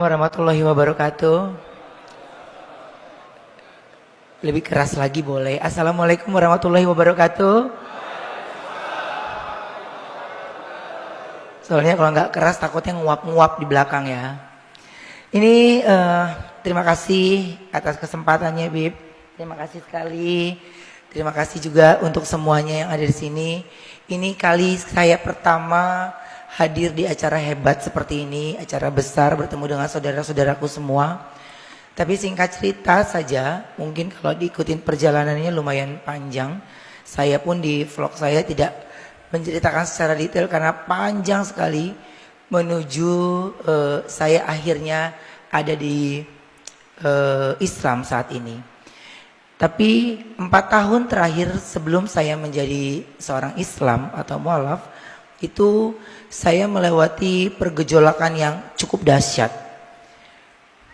Warahmatullahi wabarakatuh. Lebih keras lagi boleh. Assalamualaikum warahmatullahi wabarakatuh. Soalnya kalau nggak keras takutnya nguap-nguap di belakang ya. Ini terima kasih atas kesempatannya Bib. Terima kasih sekali. Terima kasih juga untuk semuanya yang ada di sini. Ini kali saya pertama hadir di acara hebat seperti ini, acara besar bertemu dengan saudara-saudaraku semua. Tapi singkat cerita saja, mungkin kalau diikutin perjalanannya lumayan panjang. Saya pun di vlog saya tidak menceritakan secara detail karena panjang sekali menuju saya akhirnya ada di Islam saat ini. Tapi 4 tahun terakhir sebelum saya menjadi seorang Islam atau mualaf, itu saya melewati pergejolakan yang cukup dahsyat.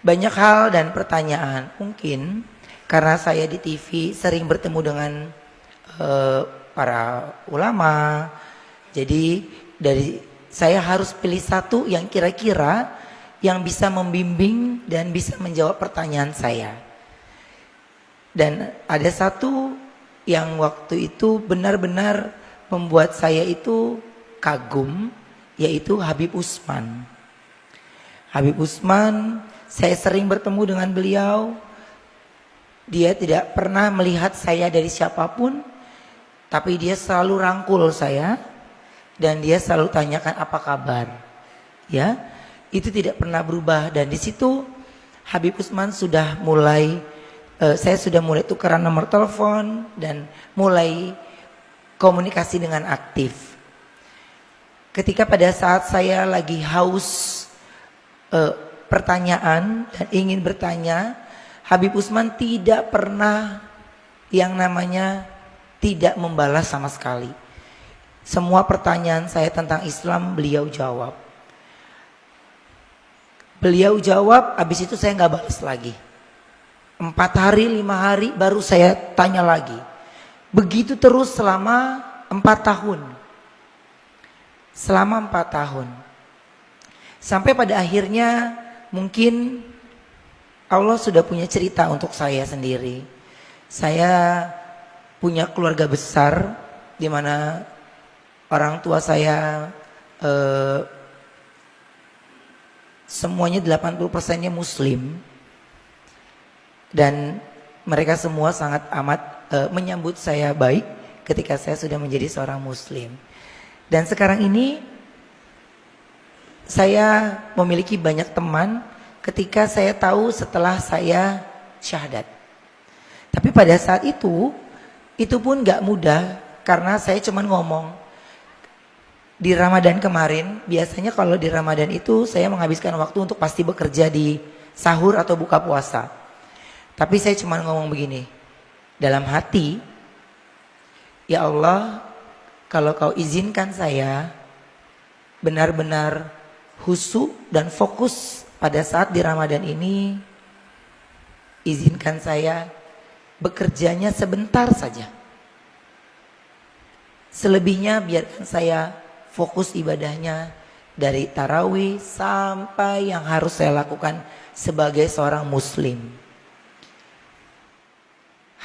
Banyak hal dan pertanyaan, mungkin karena saya di TV sering bertemu dengan para ulama. Jadi saya harus pilih satu yang kira-kira yang bisa membimbing dan bisa menjawab pertanyaan saya. Dan ada satu yang waktu itu benar-benar membuat saya itu kagum, yaitu Habib Utsman. Habib Utsman, saya sering bertemu dengan beliau. Dia tidak pernah melihat saya dari siapapun, tapi dia selalu rangkul saya dan dia selalu tanyakan apa kabar. Ya, itu tidak pernah berubah. Dan di situ Habib Utsman sudah mulai, saya sudah mulai tukeran nomor telepon dan mulai komunikasi dengan aktif. Ketika pada saat saya lagi haus pertanyaan dan ingin bertanya, Habib Utsman tidak pernah yang namanya tidak membalas sama sekali. Semua pertanyaan saya tentang Islam beliau jawab. Beliau jawab, habis itu saya nggak balas lagi. 4 hari, 5 hari baru saya tanya lagi. Begitu terus selama 4 tahun. Selama 4 tahun. Sampai pada akhirnya mungkin Allah sudah punya cerita untuk saya sendiri. Saya punya keluarga besar di mana orang tua saya semuanya 80%-nya muslim. Dan mereka semua sangat amat menyambut saya baik ketika saya sudah menjadi seorang muslim. Dan sekarang ini saya memiliki banyak teman ketika saya tahu setelah saya syahadat. Tapi pada saat itu pun gak mudah karena saya cuma ngomong. Di Ramadan kemarin, biasanya kalau di Ramadan itu saya menghabiskan waktu untuk pasti bekerja di sahur atau buka puasa. Tapi saya cuma ngomong begini, dalam hati, ya Allah, kalau kau izinkan saya benar-benar khusyuk dan fokus pada saat di Ramadan ini, izinkan saya bekerjanya sebentar saja. Selebihnya biarkan saya fokus ibadahnya dari tarawih sampai yang harus saya lakukan sebagai seorang muslim.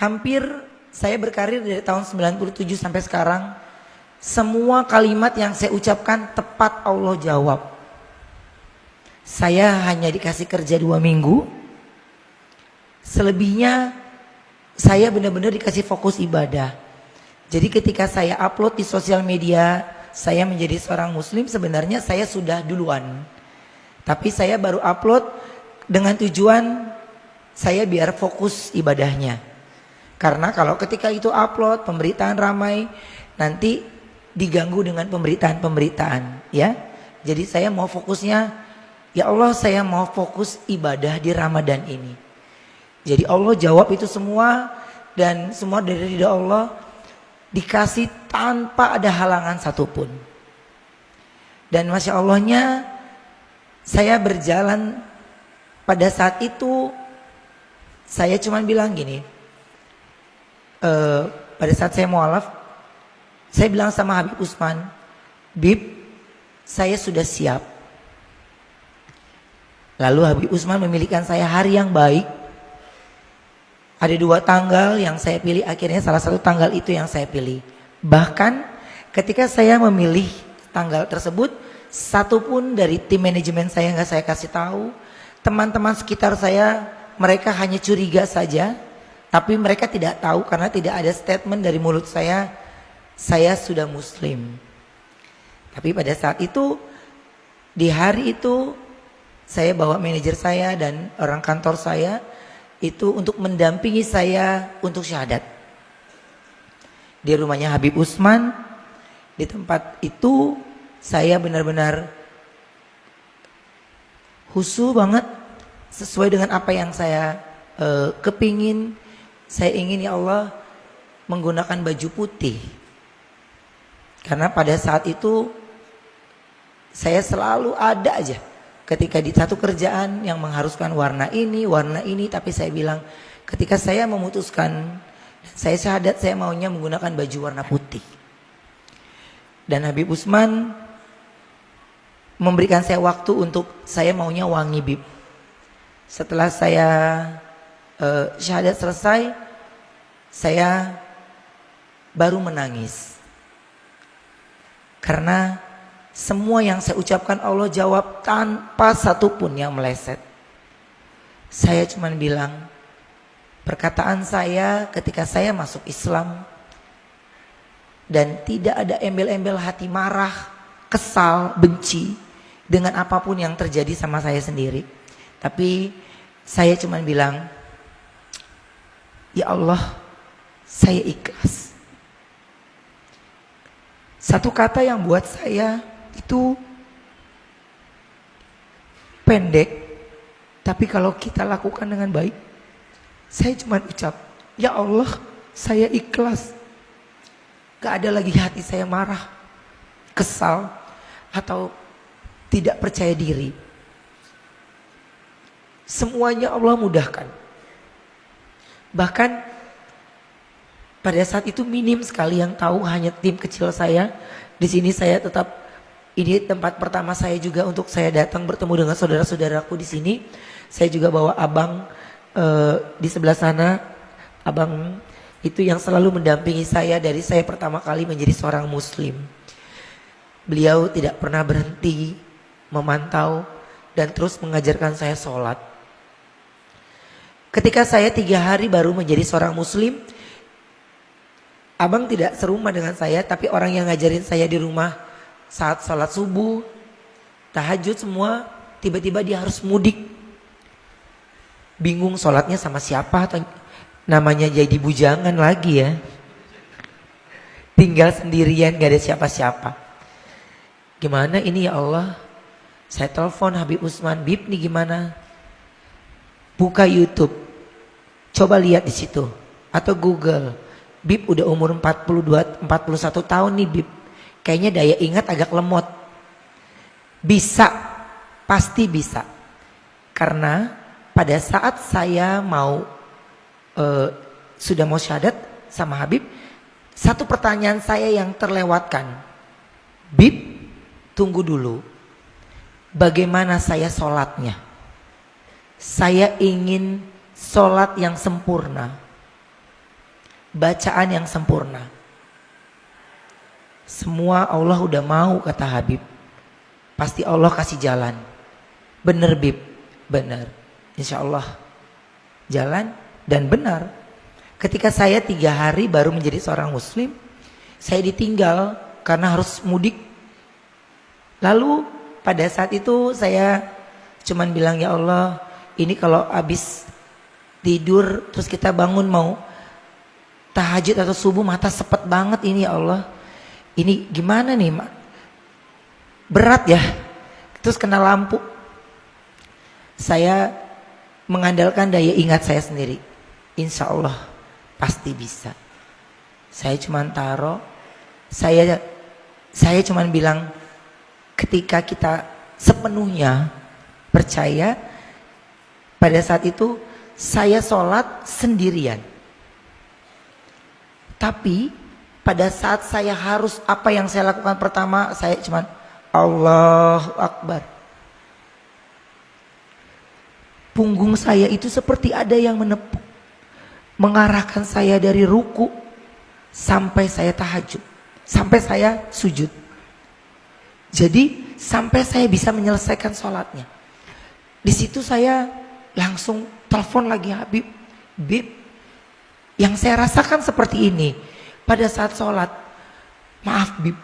Hampir saya berkarir dari tahun 97 sampai sekarang, semua kalimat yang saya ucapkan tepat Allah jawab. Saya hanya dikasih kerja 2 minggu. Selebihnya saya benar-benar dikasih fokus ibadah. Jadi ketika saya upload di sosial media, saya menjadi seorang muslim, sebenarnya saya sudah duluan. Tapi saya baru upload dengan tujuan saya biar fokus ibadahnya. Karena kalau ketika itu upload, pemberitaan ramai, nanti diganggu dengan pemberitaan-pemberitaan, ya. Jadi saya mau fokusnya, ya Allah, saya mau fokus ibadah di Ramadan ini. Jadi Allah jawab itu semua dan semua dari ridha Allah dikasih tanpa ada halangan satupun. Dan Masya Allahnya saya berjalan pada saat itu saya cuma bilang gini, pada saat saya mualaf, saya bilang sama Habib Utsman, Bib, saya sudah siap. Lalu Habib Usman memilihkan saya hari yang baik. Ada 2 tanggal yang saya pilih, akhirnya salah satu tanggal itu yang saya pilih. Bahkan ketika saya memilih tanggal tersebut, satu pun dari tim manajemen saya nggak saya kasih tahu. Teman-teman sekitar saya, mereka hanya curiga saja. Tapi mereka tidak tahu karena tidak ada statement dari mulut saya sudah muslim. Tapi pada saat itu, di hari itu, saya bawa manajer saya dan orang kantor saya itu untuk mendampingi saya untuk syahadat. Di rumahnya Habib Usman, di tempat itu saya benar-benar khusyuk banget sesuai dengan apa yang saya kepingin. Saya ingin ya Allah menggunakan baju putih. Karena pada saat itu saya selalu ada aja ketika di satu kerjaan yang mengharuskan warna ini, tapi saya bilang ketika saya memutuskan saya syahadat, saya maunya menggunakan baju warna putih. Dan Habib Usman memberikan saya waktu untuk saya maunya wangi Bib. Setelah saya syahadat selesai, saya baru menangis. Karena semua yang saya ucapkan Allah jawab tanpa satupun yang meleset. Saya cuma bilang, perkataan saya ketika saya masuk Islam dan tidak ada embel-embel hati marah, kesal, benci dengan apapun yang terjadi sama saya sendiri. Tapi saya cuma bilang, ya Allah, saya ikhlas. Satu kata yang buat saya itu pendek, tapi kalau kita lakukan dengan baik, saya cuma ucap, ya Allah, saya ikhlas. Gak ada lagi hati saya marah, kesal, atau tidak percaya diri. Semuanya Allah mudahkan. Bahkan pada saat itu minim sekali yang tahu, hanya tim kecil saya. Di sini saya tetap, ini tempat pertama saya juga untuk saya datang bertemu dengan saudara-saudaraku di sini. Saya juga bawa abang di sebelah sana. Abang itu yang selalu mendampingi saya dari saya pertama kali menjadi seorang muslim. Beliau tidak pernah berhenti memantau dan terus mengajarkan saya sholat. Ketika saya 3 hari baru menjadi seorang muslim, abang tidak serumah dengan saya, tapi orang yang ngajarin saya di rumah saat sholat subuh, tahajud semua, tiba-tiba dia harus mudik. Bingung sholatnya sama siapa, atau namanya jadi bujangan lagi ya. Tinggal sendirian, gak ada siapa-siapa. Gimana ini ya Allah? Saya telepon Habib Usman, Bib nih gimana? Buka YouTube, coba lihat di situ, atau Google. Bib udah umur 41 tahun nih Bib. Kayaknya daya ingat agak lemot. Bisa, pasti bisa. Karena pada saat saya mau sudah mau syahadat sama Habib, satu pertanyaan saya yang terlewatkan. Bib, tunggu dulu. Bagaimana saya sholatnya? Saya ingin sholat yang sempurna, bacaan yang sempurna. Semua Allah udah mau, kata Habib. Pasti Allah kasih jalan. Bener Bib, bener. Insya Allah jalan dan benar. Ketika saya 3 hari baru menjadi seorang muslim, saya ditinggal karena harus mudik. Lalu pada saat itu saya cuman bilang, ya Allah, ini kalau habis tidur terus kita bangun mau tahajud atau subuh, mata sepet banget ini ya Allah. Ini gimana nih, berat ya. Terus kena lampu. Saya mengandalkan daya ingat saya sendiri. Insya Allah pasti bisa. Saya cuman taruh. Saya cuman bilang, ketika kita sepenuhnya percaya, pada saat itu saya sholat sendirian. Tapi pada saat saya harus, apa yang saya lakukan pertama, saya cuman Allahu Akbar. punggung saya itu seperti ada yang menepuk, mengarahkan saya dari ruku sampai saya tahajud, sampai saya sujud. Jadi sampai saya bisa menyelesaikan sholatnya. Di situ saya langsung telepon lagi Habib. Bib, yang saya rasakan seperti ini pada saat sholat. Maaf Bib,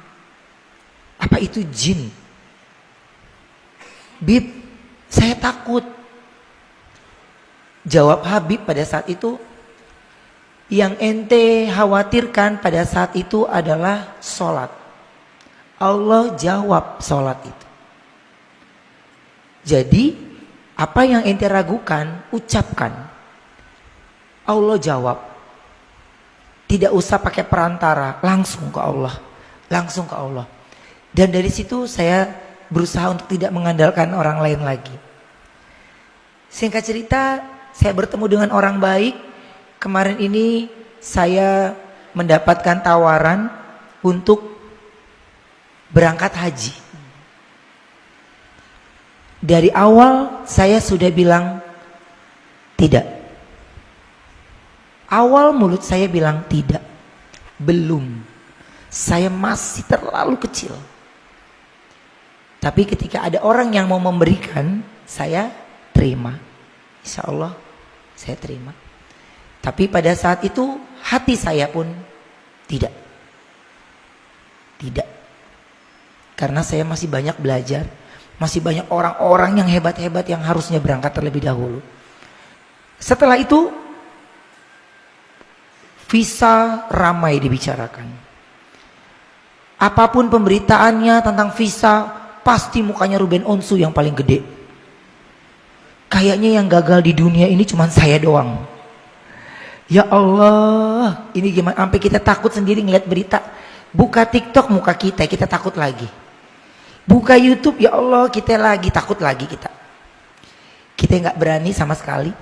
apa itu jin? Bib, saya takut. Jawab Habib pada saat itu, yang ente khawatirkan pada saat itu adalah sholat. Allah jawab sholat itu. Jadi apa yang ente ragukan, ucapkan. Allah jawab. Tidak usah pakai perantara, langsung ke Allah. Langsung ke Allah. Dan dari situ saya berusaha untuk tidak mengandalkan orang lain lagi. Singkat cerita, saya bertemu dengan orang baik. Kemarin ini saya mendapatkan tawaran untuk berangkat haji. Dari awal saya sudah bilang tidak. Awal mulut saya bilang tidak. Belum. Saya masih terlalu kecil. Tapi ketika ada orang yang mau memberikan, saya terima. Insya Allah saya terima. Tapi pada saat itu hati saya pun tidak. Tidak. Karena saya masih banyak belajar. Masih banyak orang-orang yang hebat-hebat yang harusnya berangkat terlebih dahulu. Setelah itu visa ramai dibicarakan. Apapun pemberitaannya tentang visa, pasti mukanya Ruben Onsu yang paling gede. Kayaknya yang gagal di dunia ini cuma saya doang. Ya Allah, ini gimana? Sampai kita takut sendiri ngeliat berita. Buka TikTok muka kita takut lagi. Buka YouTube, ya Allah, kita lagi takut lagi kita. Kita nggak berani sama sekali.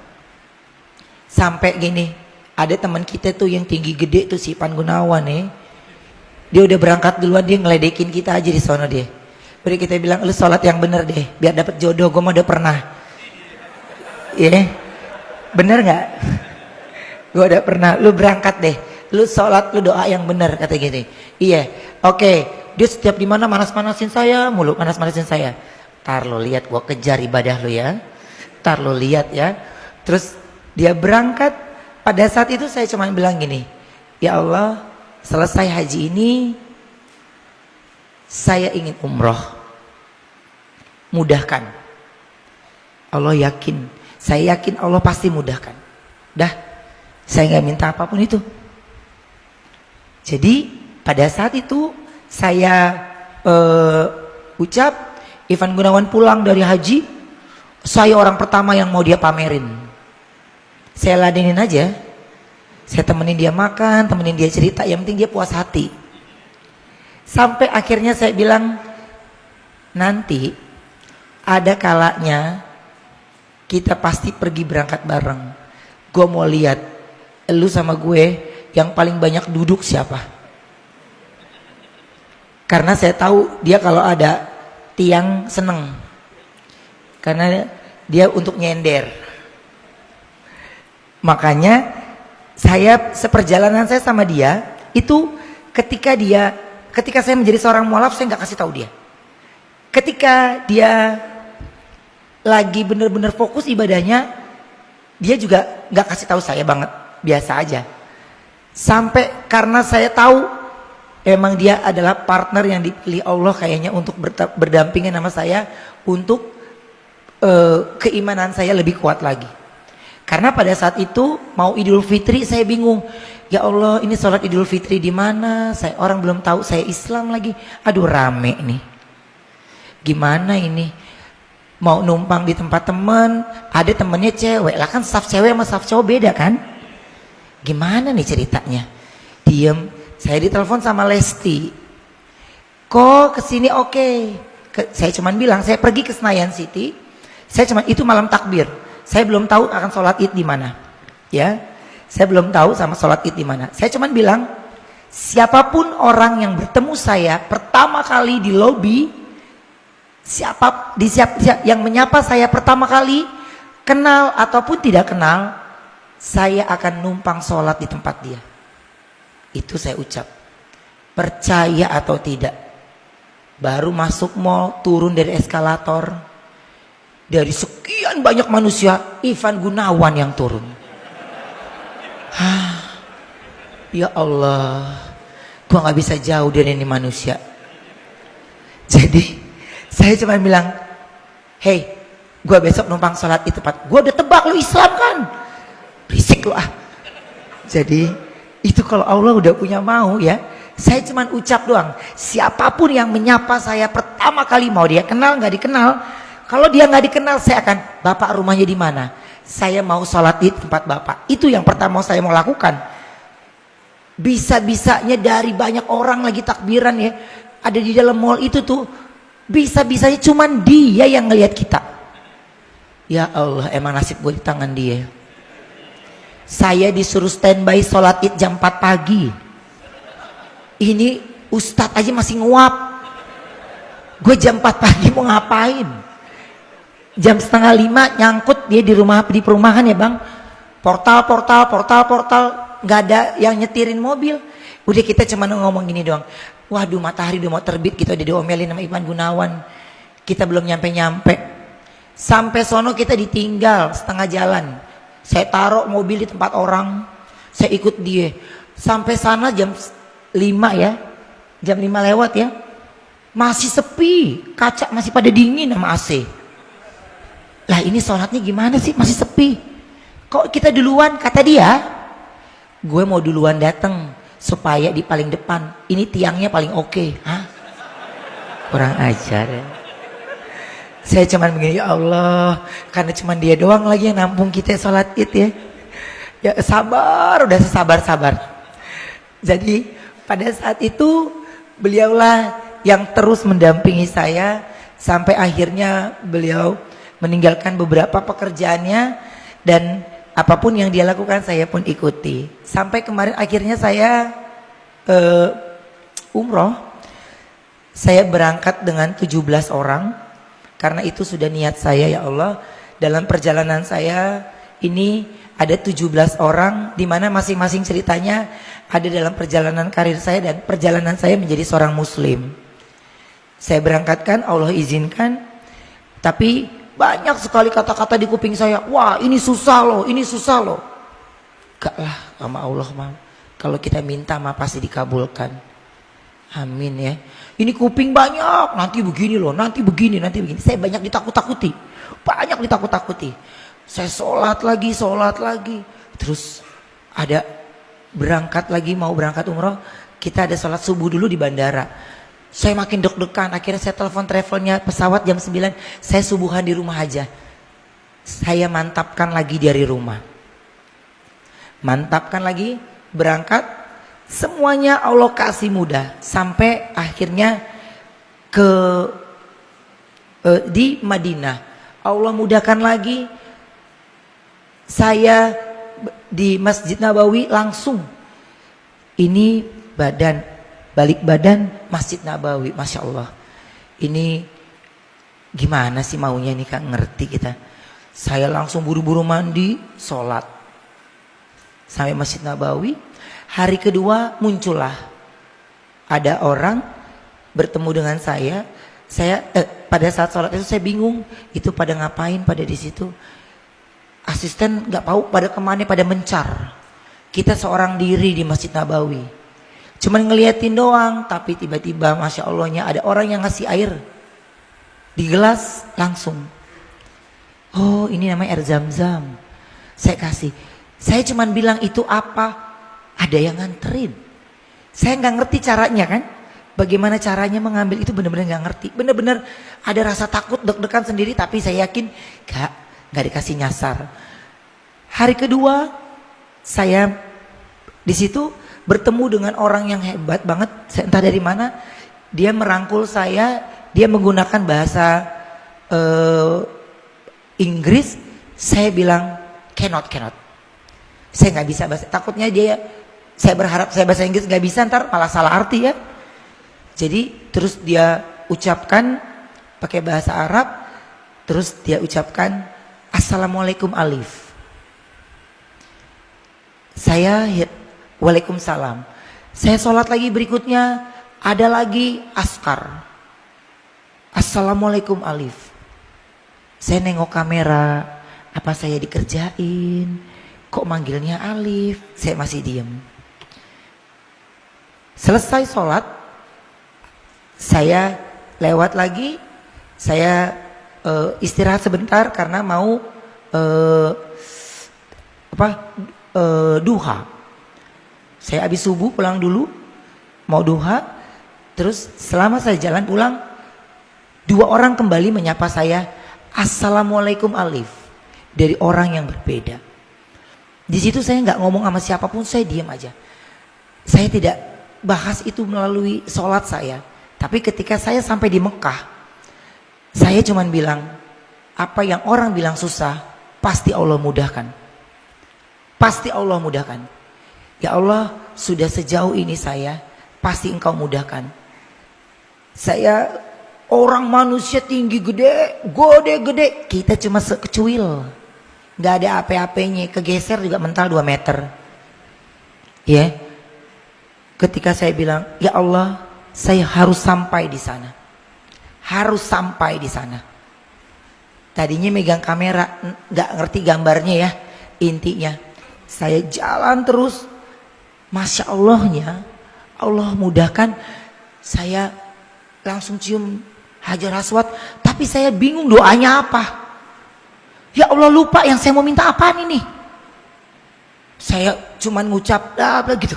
Sampai gini, ada teman kita tuh yang tinggi gede tuh si Pan Gunawan nih. Dia udah berangkat duluan, dia ngeledekin kita aja di sono dia. Beri kita bilang, lu sholat yang bener deh, biar dapat jodoh. Gue mah udah pernah. Iya, bener nggak? Gue udah pernah. Lu berangkat deh, lu sholat, lu doa yang bener, kata gini. Iya, oke. Dia setiap di mana manas-manasin saya mulu, manas-manasin saya. Tar lo lihat, gue kejar ibadah lo ya. Tar lo lihat ya. Terus dia berangkat. Pada saat itu saya cuma bilang gini, ya Allah, selesai haji ini saya ingin umroh. Mudahkan. Allah yakin, saya yakin Allah pasti mudahkan. Dah, saya nggak minta apapun itu. Jadi pada saat itu saya ucap, Ivan Gunawan pulang dari haji, saya orang pertama yang mau dia pamerin. Saya ladenin aja, saya temenin dia makan, temenin dia cerita, yang penting dia puas hati. Sampai akhirnya saya bilang, nanti ada kalanya kita pasti pergi berangkat bareng. Gue mau lihat lu sama gue yang paling banyak duduk siapa. Karena saya tahu dia kalau ada tiang seneng. Karena dia untuk nyender. Makanya saya seperjalanan saya sama dia itu ketika saya menjadi seorang mualaf, saya nggak kasih tahu dia. Ketika dia lagi benar-benar fokus ibadahnya, dia juga nggak kasih tahu saya banget, biasa aja. Sampai karena saya tahu emang dia adalah partner yang dipilih Allah kayaknya untuk berdampingan sama saya untuk keimanan saya lebih kuat lagi. Karena pada saat itu mau Idul Fitri saya bingung. Ya Allah, ini sholat Idul Fitri di mana? Orang belum tahu saya Islam lagi. Aduh rame nih. Gimana ini? Mau numpang di tempat teman, ada temennya cewek. Lah kan saf cewek sama saf cowok beda kan? Gimana nih ceritanya? Diem. Saya ditelepon sama Lesti. Kok kesini oke? Saya cuman bilang saya pergi ke Senayan City. Saya cuman itu malam takbir. Saya belum tahu akan sholat id di mana. Ya, saya belum tahu sama sholat id di mana. Saya cuman bilang siapapun orang yang bertemu saya pertama kali di lobi, yang menyapa saya pertama kali, kenal ataupun tidak kenal, saya akan numpang sholat di tempat dia. Itu saya ucap. Percaya atau tidak. Baru masuk mall, turun dari eskalator. Dari sekian banyak manusia, Ivan Gunawan yang turun. Ya Allah, gua gak bisa jauh dari ini manusia. Jadi saya cuma bilang, hey, gua besok numpang sholat di tempat. Gua udah tebak lu Islam kan. Berisik lu ah. Jadi itu kalau Allah udah punya mau ya, saya cuma ucap doang. Siapapun yang menyapa saya pertama kali, mau dia kenal nggak dikenal, kalau dia nggak dikenal saya akan, Bapak rumahnya di mana? Saya mau sholat di tempat Bapak. Itu yang pertama saya mau lakukan. Bisa-bisanya dari banyak orang lagi takbiran ya, ada di dalam mall itu tuh, bisa-bisanya cuman dia yang ngelihat kita. Ya Allah, emang nasib gue di tangan dia. Saya disuruh standby sholat id jam 4 pagi. Ini ustadz aja masih nguap. Gue jam 4 pagi mau ngapain? Jam 4:30 nyangkut dia di perumahan ya bang. Portal. Gak ada yang nyetirin mobil. Udah kita cuma ngomong gini doang. Waduh matahari udah mau terbit, kita udah diomelin sama Ivan Gunawan. Kita belum nyampe-nyampe. Sampai sono kita ditinggal setengah jalan. Saya taruh mobil di tempat orang, saya ikut dia. Sampai sana jam 5 ya, jam 5 lewat ya. Masih sepi, kaca masih pada dingin sama AC. Lah ini sholatnya gimana sih, masih sepi. Kok kita duluan, kata dia. Gue mau duluan datang supaya di paling depan. Ini tiangnya paling oke. Hah? Kurang ajar ya. Saya cuman begini, ya Allah, karena cuman dia doang lagi yang nampung kita sholat id ya. Ya sabar, udah sabar. Jadi pada saat itu beliaulah yang terus mendampingi saya sampai akhirnya beliau meninggalkan beberapa pekerjaannya dan apapun yang dia lakukan saya pun ikuti. Sampai kemarin akhirnya saya umroh. Saya berangkat dengan 17 orang. Karena itu sudah niat saya ya Allah. Dalam perjalanan saya ini ada 17 orang, di mana masing-masing ceritanya ada dalam perjalanan karir saya dan perjalanan saya menjadi seorang muslim. Saya berangkatkan, Allah izinkan. Tapi banyak sekali kata-kata di kuping saya. Wah ini susah loh, ini susah loh. Gak lah, sama Allah mah. Kalau kita minta mah pasti dikabulkan. Amin ya. Ini kuping banyak, nanti begini loh, nanti begini. Saya banyak ditakut-takuti. Saya sholat lagi. Terus ada berangkat lagi, mau berangkat umroh. Kita ada sholat subuh dulu di bandara. Saya makin deg-degan, akhirnya saya telepon travelnya pesawat jam 9. Saya subuhan di rumah aja. Saya mantapkan lagi dari rumah. Mantapkan lagi, berangkat. Semuanya Allah kasih mudah sampai akhirnya di Madinah. Allah mudahkan lagi. Saya di Masjid Nabawi langsung. Ini balik badan Masjid Nabawi, Masya Allah. Ini gimana sih maunya ini Kak, ngerti kita. Saya langsung buru-buru mandi, sholat. Sampai Masjid Nabawi. Hari kedua muncullah ada orang bertemu dengan saya. Pada saat sholat itu saya bingung, itu pada ngapain pada di situ. Asisten nggak tahu pada kemana, pada mencar. Kita seorang diri di Masjid Nabawi, cuman ngeliatin doang. Tapi tiba-tiba Masya Allahnya ada orang yang ngasih air di gelas langsung. Oh ini namanya air zam-zam. Saya kasih. Saya cuman bilang itu apa? Ada yang nganterin. Saya nggak ngerti caranya kan. Bagaimana caranya mengambil itu benar-benar nggak ngerti. Benar-benar ada rasa takut, deg-degan sendiri. Tapi saya yakin nggak dikasih nyasar. Hari kedua saya di situ bertemu dengan orang yang hebat banget. Saya entah dari mana. Dia merangkul saya. Dia menggunakan bahasa Inggris. Saya bilang cannot. Saya nggak bisa bahasa. Takutnya saya berharap saya bahasa Inggris nggak bisa, ntar malah salah arti ya. Jadi terus dia ucapkan pakai bahasa Arab. Terus dia ucapkan Assalamualaikum alif. Saya waalaikumsalam. Saya sholat lagi berikutnya, ada lagi askar. Assalamualaikum alif. Saya nengok kamera, apa saya dikerjain? Kok manggilnya alif? Saya masih diem. Selesai sholat, saya lewat lagi, saya istirahat sebentar karena mau duha. Saya habis subuh pulang dulu, mau duha. Terus selama saya jalan pulang, 2 orang kembali menyapa saya, Assalamualaikum alif, dari orang yang berbeda. Di situ saya nggak ngomong sama siapapun, saya diam aja. Saya tidak bahas itu melalui sholat saya. Tapi ketika saya sampai di Mekah, saya cuman bilang, apa yang orang bilang susah, pasti Allah mudahkan. Pasti Allah mudahkan. Ya Allah, sudah sejauh ini saya, pasti Engkau mudahkan. Saya orang manusia tinggi gede, kita cuma sekecuil. Gak ada apa-apanya, kegeser juga mental 2 meter. Ya. Ketika saya bilang, ya Allah, saya harus sampai di sana. Harus sampai di sana. Tadinya megang kamera, gak ngerti gambarnya ya, intinya. Saya jalan terus, Masya Allahnya, Allah mudahkan. Saya langsung cium Hajar Aswad, tapi saya bingung doanya apa. Ya Allah, lupa yang saya mau minta apaan ini. Saya cuman ngucap gitu.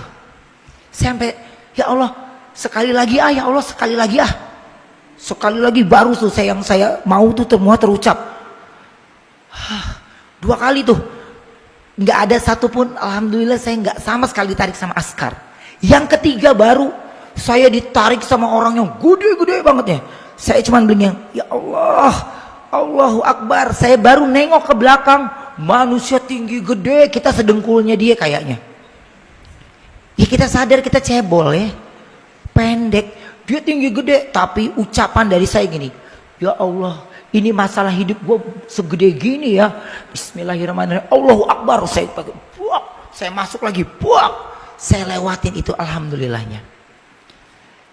Sampai ya Allah sekali lagi ya Allah sekali lagi sekali lagi baru tuh yang saya mau tuh semua terucap. 2 kali tuh nggak ada satupun, alhamdulillah saya nggak sama sekali ditarik sama askar. Yang ketiga baru saya ditarik sama orang yang gede-gede banget ya. Saya cuman bilang ya Allah, Allahu Akbar. Saya baru nengok ke belakang, manusia tinggi gede, kita sedengkulnya dia kayaknya. Ya kita sadar kita cebol ya, pendek, dia tinggi gede, tapi ucapan dari saya gini, ya Allah, ini masalah hidup gue segede gini ya, Bismillahirrahmanirrahim, Allahu Akbar. Saya pakai buak, saya masuk lagi buak, saya lewatin itu, alhamdulillahnya.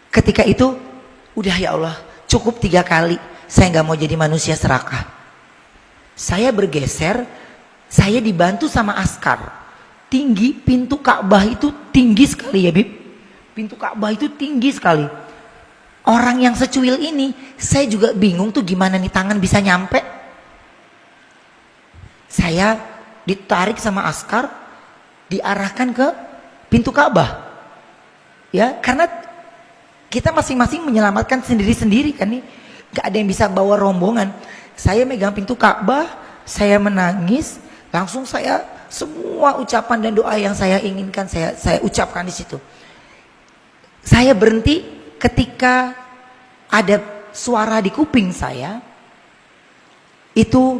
Ketika itu udah ya Allah, cukup 3 kali, saya nggak mau jadi manusia serakah. Saya bergeser, saya dibantu sama askar. Tinggi, pintu Ka'bah itu tinggi sekali ya Bib. Pintu Ka'bah itu tinggi sekali. Orang yang secuil ini, saya juga bingung tuh gimana nih tangan bisa nyampe. Saya ditarik sama askar, diarahkan ke pintu Ka'bah. Ya, karena kita masing-masing menyelamatkan sendiri-sendiri kan nih. Gak ada yang bisa bawa rombongan. Saya megang pintu Ka'bah, saya menangis, langsung saya semua ucapan dan doa yang saya inginkan saya ucapkan di situ. Saya berhenti ketika ada suara di kuping saya itu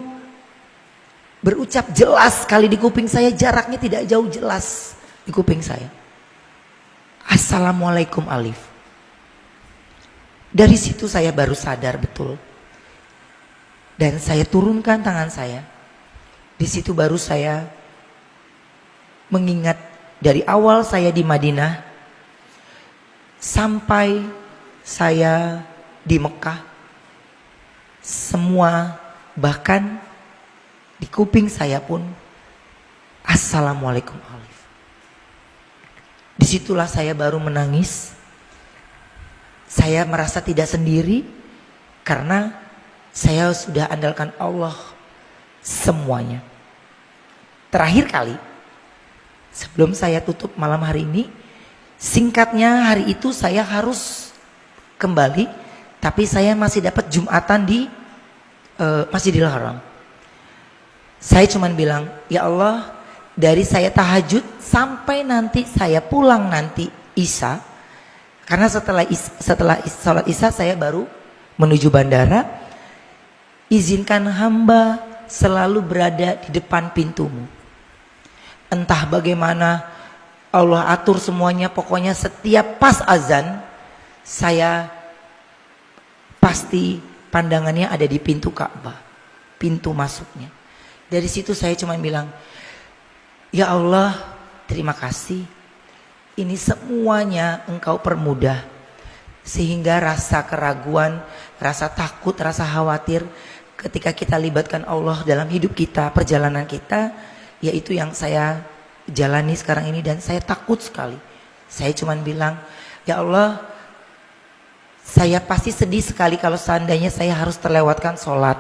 berucap jelas sekali di kuping saya, jaraknya tidak jauh, jelas di kuping saya. Assalamualaikum alif. Dari situ saya baru sadar betul. Dan saya turunkan tangan saya. Di situ baru saya mengingat dari awal saya di Madinah sampai saya di Mekah, semua bahkan di kuping saya pun Assalamualaikum alif. Disitulah saya baru menangis. Saya merasa tidak sendiri karena saya sudah andalkan Allah semuanya. Terakhir kali sebelum saya tutup malam hari ini, singkatnya hari itu saya harus kembali, tapi saya masih dapat Jumatan di Masjidil Haram. Saya cuman bilang, ya Allah, dari saya tahajud sampai nanti saya pulang nanti Isya, karena setelah sholat Isya saya baru menuju bandara, izinkan hamba selalu berada di depan pintumu. Entah bagaimana Allah atur semuanya, pokoknya setiap pas azan saya pasti pandangannya ada di pintu Ka'bah, pintu masuknya. Dari situ saya cuma bilang, ya Allah, terima kasih. Ini semuanya Engkau permudah. Sehingga rasa keraguan, rasa takut, rasa khawatir ketika kita libatkan Allah dalam hidup kita, perjalanan kita, yaitu yang saya jalani sekarang ini, dan saya takut sekali. Saya cuma bilang, ya Allah, saya pasti sedih sekali kalau seandainya saya harus terlewatkan sholat.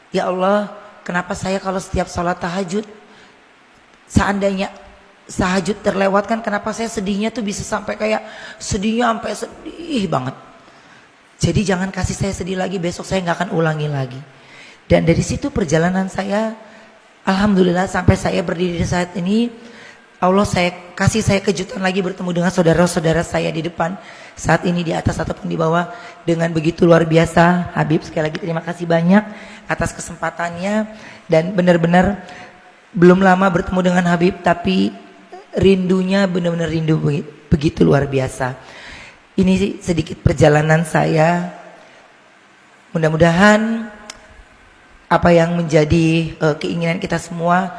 Ya Allah, kenapa saya kalau setiap sholat tahajud, seandainya tahajud terlewatkan, kenapa saya sedihnya tuh bisa sampai kayak sedihnya sampai sedih banget. Jadi jangan kasih saya sedih lagi, besok saya nggak akan ulangi lagi. Dan dari situ perjalanan saya, alhamdulillah sampai saya berdiri saat ini, Allah kasih saya kejutan lagi bertemu dengan saudara-saudara saya di depan saat ini, di atas ataupun di bawah, dengan begitu luar biasa. Habib, sekali lagi terima kasih banyak atas kesempatannya, dan benar-benar belum lama bertemu dengan Habib, tapi rindunya benar-benar rindu begitu luar biasa. Ini sedikit perjalanan saya. Mudah-mudahan apa yang menjadi keinginan kita semua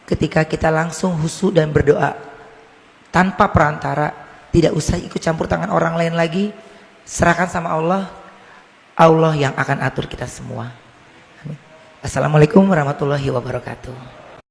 ketika kita langsung khusyuk dan berdoa tanpa perantara, tidak usah ikut campur tangan orang lain lagi, serahkan sama Allah, Allah yang akan atur kita semua. Amin. Assalamualaikum warahmatullahi wabarakatuh.